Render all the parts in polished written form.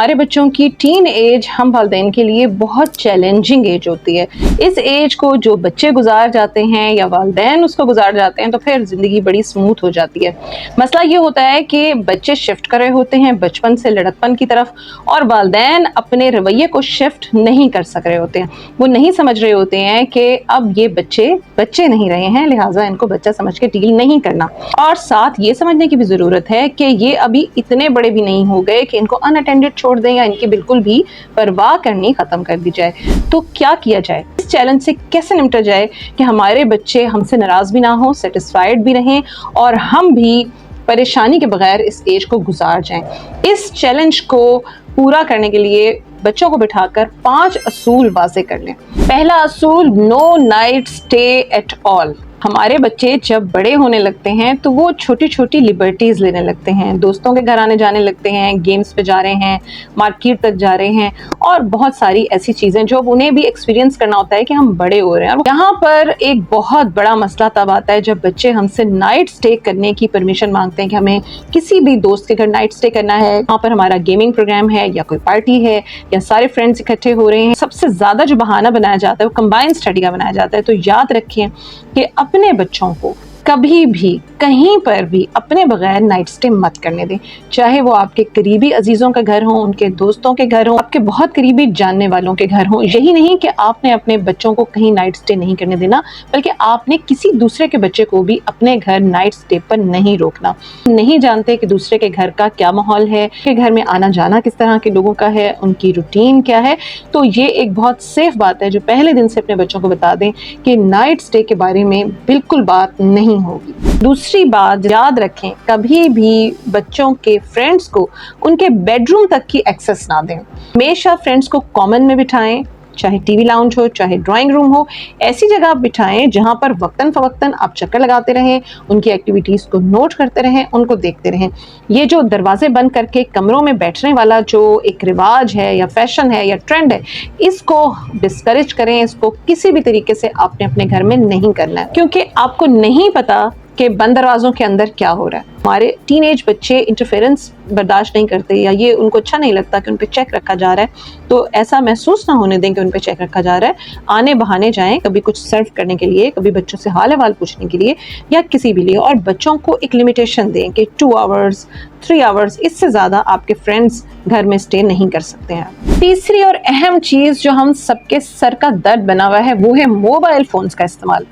हमारे बच्चों की टीन एज हम वालिदैन के लिए बहुत चैलेंजिंग एज होती है। इस एज को जो बच्चे गुजार जाते हैं या वालिदैन उसको गुजार जाते हैं तो फिर ज़िंदगी बड़ी स्मूथ हो जाती है। मसला ये होता है कि बच्चे शिफ्ट कर रहे होते हैं बचपन से लड़कपन की तरफ और वालिदैन अपने रवैये को शिफ्ट नहीं कर सक रहे होते हैं। वो नहीं समझ रहे होते हैं कि अब ये बच्चे नहीं रहे हैं, लिहाजा इनको बच्चा समझ के डील नहीं करना। और साथ ये समझने की भी ज़रूरत है कि ये अभी इतने बड़े भी नहीं हो गए कि इनको अनअटेंडेड छोड़ दें या इनकी बिल्कुल भी परवाह करनी ख़त्म कर दी जाए। तो क्या किया जाए, इस चैलेंज से कैसे निपटा जाए कि हमारे बच्चे हमसे नाराज़ भी ना हो, सेटिस्फाइड भी रहें और हम भी परेशानी के बगैर इस एज को गुजार जाएं। इस चैलेंज को पूरा करने के लिए बच्चों को बिठाकर 5 असूल वाज़े कर लें। पहला असूल, no night stay at all. हमारे बच्चे जब बड़े होने लगते हैं तो वो छोटी छोटी लिबर्टीज़ लेने लगते हैं, दोस्तों के घर आने जाने लगते हैं, गेम्स पे जा रहे हैं, मार्केट तक जा रहे हैं और बहुत सारी ऐसी चीज़ें जो उन्हें भी एक्सपीरियंस करना होता है कि हम बड़े हो रहे हैं। और यहाँ पर एक बहुत बड़ा मसला तब आता है जब बच्चे हमसे नाइट स्टे करने की परमिशन मांगते हैं कि हमें किसी भी दोस्त के घर नाइट स्टे करना है, वहाँ पर हमारा गेमिंग प्रोग्राम है या कोई पार्टी है या सारे फ्रेंड्स इकट्ठे हो रहे हैं। सबसे ज़्यादा जो बहाना बनाया जाता है वो कंबाइंड स्टडी का बनाया जाता है। तो याद रखें कि अपने बच्चों को कभी भी कहीं पर भी अपने बगैर नाइट स्टे मत करने दें, चाहे वो आपके करीबी अजीज़ों का घर हो, उनके दोस्तों के घर हो, आपके बहुत करीबी जानने वालों के घर हो। यही नहीं कि आपने अपने बच्चों को कहीं नाइट स्टे नहीं करने देना, बल्कि आपने किसी दूसरे के बच्चे को भी अपने घर नाइट स्टे पर नहीं रोकना। नहीं जानते कि दूसरे के घर का क्या माहौल है, के घर में आना जाना किस तरह के लोगों का है, उनकी रूटीन क्या है। तो ये एक बहुत सेफ बात है जो पहले दिन से अपने बच्चों को बता दें कि नाइट स्टे के बारे में बिल्कुल बात नहीं होगी। दूसरी बात याद रखें, कभी भी बच्चों के फ्रेंड्स को उनके बेडरूम तक की एक्सेस ना दें। हमेशा फ्रेंड्स को कॉमन में बिठाएं, चाहे टीवी लाउंज हो, चाहे ड्राइंग रूम हो, ऐसी जगह बिठाएं जहां पर वक्तन फवक्तन आप चक्कर लगाते रहें, उनकी एक्टिविटीज़ को नोट करते रहें, उनको देखते रहें। ये जो दरवाजे बंद करके कमरों में बैठने वाला जो एक रिवाज है या फैशन है या ट्रेंड है, इसको डिस्करेज करें। इसको किसी भी तरीके से आपने अपने घर में नहीं करना है, क्योंकि आपको नहीं पता कि बंद दरवाज़ों के अंदर क्या हो रहा है। हमारे टीनेज बच्चे इंटरफेरेंस बर्दाश्त नहीं करते या ये उनको अच्छा नहीं लगता कि उन पे चेक रखा जा रहा है, तो ऐसा महसूस ना होने दें कि उन पे चेक रखा जा रहा है। आने बहाने जाएं, कभी कुछ सर्व करने के लिए, कभी बच्चों से हाल अहवाल पूछने के लिए या किसी भी लिए, और बच्चों को एक लिमिटेशन दें कि 2 आवर्स 3 आवर्स, इससे ज़्यादा आपके फ्रेंड्स घर में स्टे नहीं कर सकते हैं। तीसरी और अहम चीज़ जो हम सबके सर का दर्द बना हुआ है वो है मोबाइल फ़ोन्स का इस्तेमाल।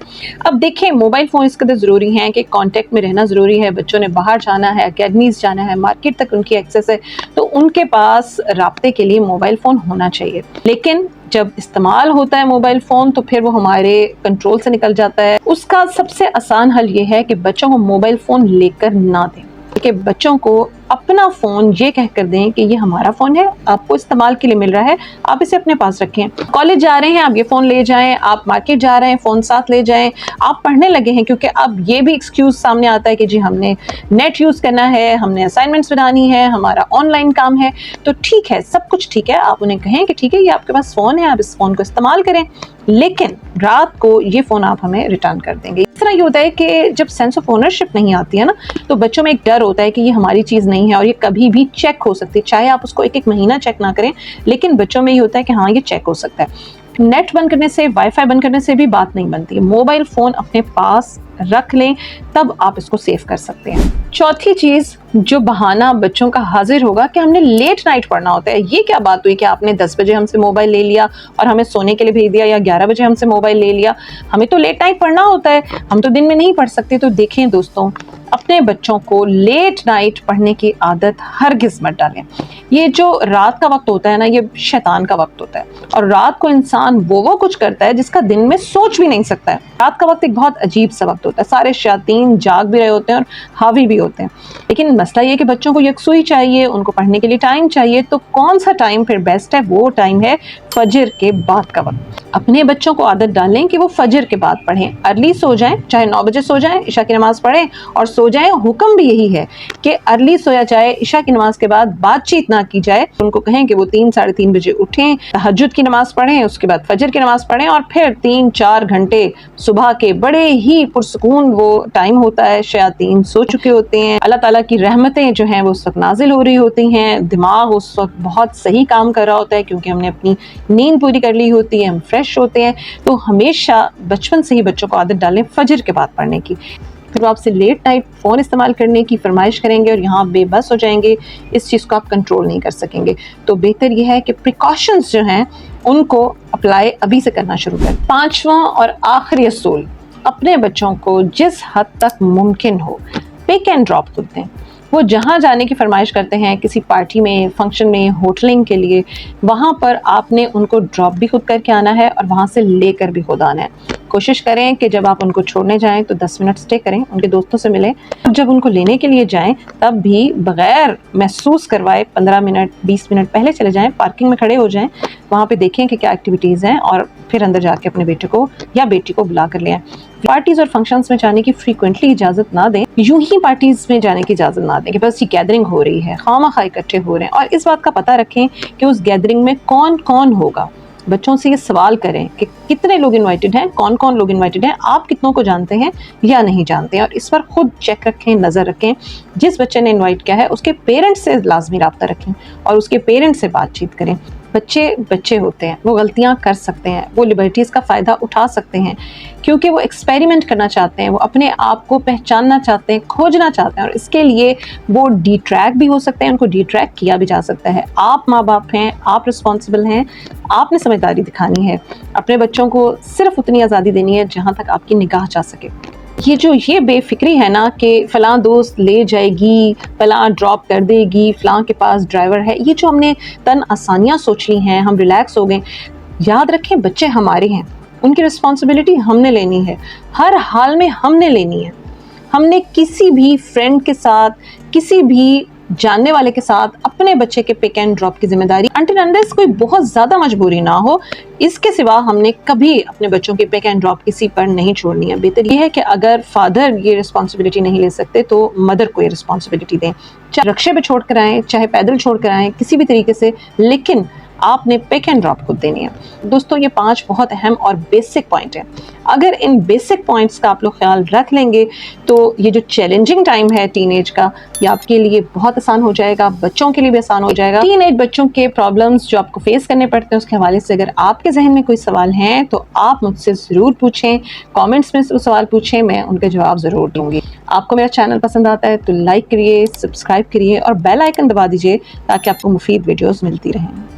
अब देखें, मोबाइल फ़ोन इस कदर ज़रूरी हैं कि कॉन्टेक्ट में रहना ज़रूरी है। बच्चों ने बाहर जाना है, अकेडमीज़ जाना है, मार्केट तक उनकी एक्सेस है, तो उनके पास राब्ते के लिए मोबाइल फ़ोन होना चाहिए। लेकिन जब इस्तेमाल होता है मोबाइल फ़ोन तो फिर वो हमारे कंट्रोल से निकल जाता है। उसका सबसे आसान हल ये है कि बच्चों को मोबाइल फ़ोन लेकर ना दें, कि बच्चों को अपना फ़ोन ये कह कर दें कि ये हमारा फ़ोन है, आपको इस्तेमाल के लिए मिल रहा है, आप इसे अपने पास रखें। कॉलेज जा रहे हैं, आप ये फ़ोन ले जाएं, आप मार्केट जा रहे हैं, फ़ोन साथ ले जाएं, आप पढ़ने लगे हैं, क्योंकि अब ये भी एक्सक्यूज़ सामने आता है कि जी हमने नेट यूज़ करना है, हमने असाइनमेंट्स बनानी है, हमारा ऑनलाइन काम है। तो ठीक है, सब कुछ ठीक है, आप उन्हें कहें कि ठीक है ये आपके पास फ़ोन है, आप इस फ़ोन को इस्तेमाल करें, लेकिन रात को ये फ़ोन आप हमें रिटर्न कर देंगे। इस तरह ये होता है कि जब सेंस ऑफ ओनरशिप नहीं आती है ना, तो बच्चों में एक डर होता है कि ये हमारी चीज़ नहीं है और ये कभी भी चेक हो सकती है। चाहे आप उसको 1-1 महीना चेक ना करें, लेकिन बच्चों में ये होता है कि हाँ ये चेक हो सकता है। नेट बंद करने से, वाईफाई बंद करने से भी बात नहीं बनती है। मोबाइल फ़ोन अपने पास रख लें, तब आप इसको सेव कर सकते हैं। चौथी चीज़ जो बहाना बच्चों का हाजिर होगा कि हमने लेट नाइट पढ़ना होता है। ये क्या बात हुई कि आपने 10 बजे हमसे मोबाइल ले लिया और हमें सोने के लिए भेज दिया, या 11 बजे हमसे मोबाइल ले लिया, हमें तो लेट नाइट पढ़ना होता है, हम तो दिन में नहीं पढ़ सकते। तो देखें दोस्तों, अपने बच्चों को लेट नाइट पढ़ने की आदत हरगिज़ मत डालें। ये जो रात का वक्त होता है ना, ये शैतान का वक्त होता है, और रात को इंसान वो कुछ करता है जिसका दिन में सोच भी नहीं सकता है। रात का वक्त एक बहुत अजीब सा वक्त होता है, सारे शैतान जाग भी रहे होते हैं और हावी भी होते हैं। लेकिन मसला ये कि बच्चों को यकसुई चाहिए, उनको पढ़ने के लिए टाइम चाहिए। तो कौन सा टाइम फिर बेस्ट है? वो टाइम है फजर के बाद का वक्त। अपने बच्चों को आदत डालें कि वो फजर के बाद पढ़ें, अर्ली सो जाएं, चाहे 9 बजे सो जाएं, इशा की नमाज़ पढ़ें और सो जाएं। हुक्म भी यही है कि अर्ली सोया जाए, इशा की नमाज के बाद बातचीत ना की जाए। उनको कहें कि वो 3 साढ़े 3 बजे उठें, तहज्जुद की नमाज पढ़ें, उसके बाद फजर की नमाज पढ़ें और फिर 3-4 घंटे सुबह के बड़े ही पुरसकून वो टाइम होता है, शयातीन सो चुके होते हैं, अल्लाह ताला की रहमतें जो हैं वो उस वक्त नाजिल हो रही होती हैं, दिमाग उस वक्त बहुत सही काम कर रहा होता है क्योंकि हमने अपनी नींद पूरी कर ली होती है, हम फ्रेश होते हैं। तो हमेशा बचपन से ही बच्चों को आदत डालें फजर के बाद पढ़ने की। फिर वो आपसे लेट नाइट फ़ोन इस्तेमाल करने की फरमाइश करेंगे और यहाँ बेबस हो जाएंगे, इस चीज़ को आप कंट्रोल नहीं कर सकेंगे। तो बेहतर यह है कि प्रिकॉशंस जो हैं उनको अप्लाई अभी से करना शुरू करें। 5वां और आखिरी असूल, अपने बच्चों को जिस हद तक मुमकिन हो पिक एंड ड्रॉप खुद दें। वो जहाँ जाने की फरमाइश करते हैं, किसी पार्टी में, फंक्शन में, होटलिंग के लिए, वहाँ पर आपने उनको ड्रॉप भी खुद करके आना है और वहाँ से लेकर भी खुद आना है। कोशिश करें कि जब आप उनको छोड़ने जाएं तो 10 मिनट स्टे करें, उनके दोस्तों से मिलें। जब उनको लेने के लिए जाएं तब भी बग़ैर महसूस करवाए 15 मिनट 20 मिनट पहले चले जाएं, पार्किंग में खड़े हो जाएं, वहाँ पे देखें कि क्या एक्टिविटीज़ हैं और फिर अंदर जाके अपने बेटे को या बेटी को बुला कर ले आएं। पार्टीज़ और फंक्शंस में जाने की फ्रीक्वेंटली इजाज़त ना दें, यूं ही पार्टीज़ में जाने की इजाज़त ना दें कि बस ये गैदरिंग हो रही है, खामा-खा इकट्ठे हो रहे हैं। और इस बात का पता रखें कि उस गैदरिंग में कौन कौन होगा। बच्चों से ये सवाल करें कि कितने लोग इनवाइटेड हैं, कौन कौन लोग इनवाइटेड हैं, आप कितनों को जानते हैं या नहीं जानते हैं। और इस पर खुद चेक रखें, नज़र रखें। जिस बच्चे ने इनवाइट किया है उसके पेरेंट्स से लाजमी रब्ता रखें और उसके पेरेंट्स से बातचीत करें। बच्चे बच्चे होते हैं, वो गलतियां कर सकते हैं, वो लिबर्टीज़ का फ़ायदा उठा सकते हैं क्योंकि वो एक्सपेरिमेंट करना चाहते हैं, वो अपने आप को पहचानना चाहते हैं, खोजना चाहते हैं और इसके लिए वो डिट्रैक भी हो सकते हैं, उनको डिट्रैक किया भी जा सकता है। आप माँ बाप हैं, आप रिस्पॉन्सिबल हैं, आपने समझदारी दिखानी है। अपने बच्चों को सिर्फ उतनी आज़ादी देनी है जहाँ तक आपकी निगाह जा सके। ये बेफिक्री है ना कि फ़लाँ दोस्त ले जाएगी, फ़लाँ ड्रॉप कर देगी, फ़लाँ के पास ड्राइवर है, ये जो हमने तन आसानियाँ सोच ली हैं, हम रिलैक्स हो गए। याद रखें बच्चे हमारे हैं, उनकी रिस्पॉन्सिबिलिटी हमने लेनी है, हर हाल में हमने लेनी है। हमने किसी भी फ्रेंड के साथ, किसी भी जानने वाले के साथ अपने बच्चे के पिक एंड ड्रॉप की जिम्मेदारी अंटिल अनलेस कोई बहुत ज़्यादा मजबूरी ना हो, इसके सिवा हमने कभी अपने बच्चों के पिक एंड ड्रॉप किसी पर नहीं छोड़नी है। बेहतर यह है कि अगर फादर ये रिस्पॉन्सिबिलिटी नहीं ले सकते तो मदर को ये रिस्पॉन्सिबिलिटी दें, चाहे रक्शे पे छोड़ कर आएँ, चाहे पैदल छोड़ कर आएँ, किसी भी तरीके से, लेकिन आपने पिक एंड ड्रॉप खुद देनी है। दोस्तों ये 5 बहुत अहम और बेसिक पॉइंट हैं। अगर इन बेसिक पॉइंट्स का आप लोग ख्याल रख लेंगे तो ये जो चैलेंजिंग टाइम है टीनेज का, ये आपके लिए बहुत आसान हो जाएगा, बच्चों के लिए भी आसान हो जाएगा। टीनेज बच्चों के प्रॉब्लम्स जो आपको फेस करने पड़ते हैं उसके हवाले से अगर आपके जहन में कोई सवाल हैं तो आप मुझसे ज़रूर पूछें, कॉमेंट्स में सवाल पूछें, मैं उनके जवाब ज़रूर दूँगी। आपको मेरा चैनल पसंद आता है तो लाइक करिए, सब्सक्राइब करिए और बेल आइकन दबा दीजिए ताकि आपको मुफीद वीडियोज़ मिलती रहें।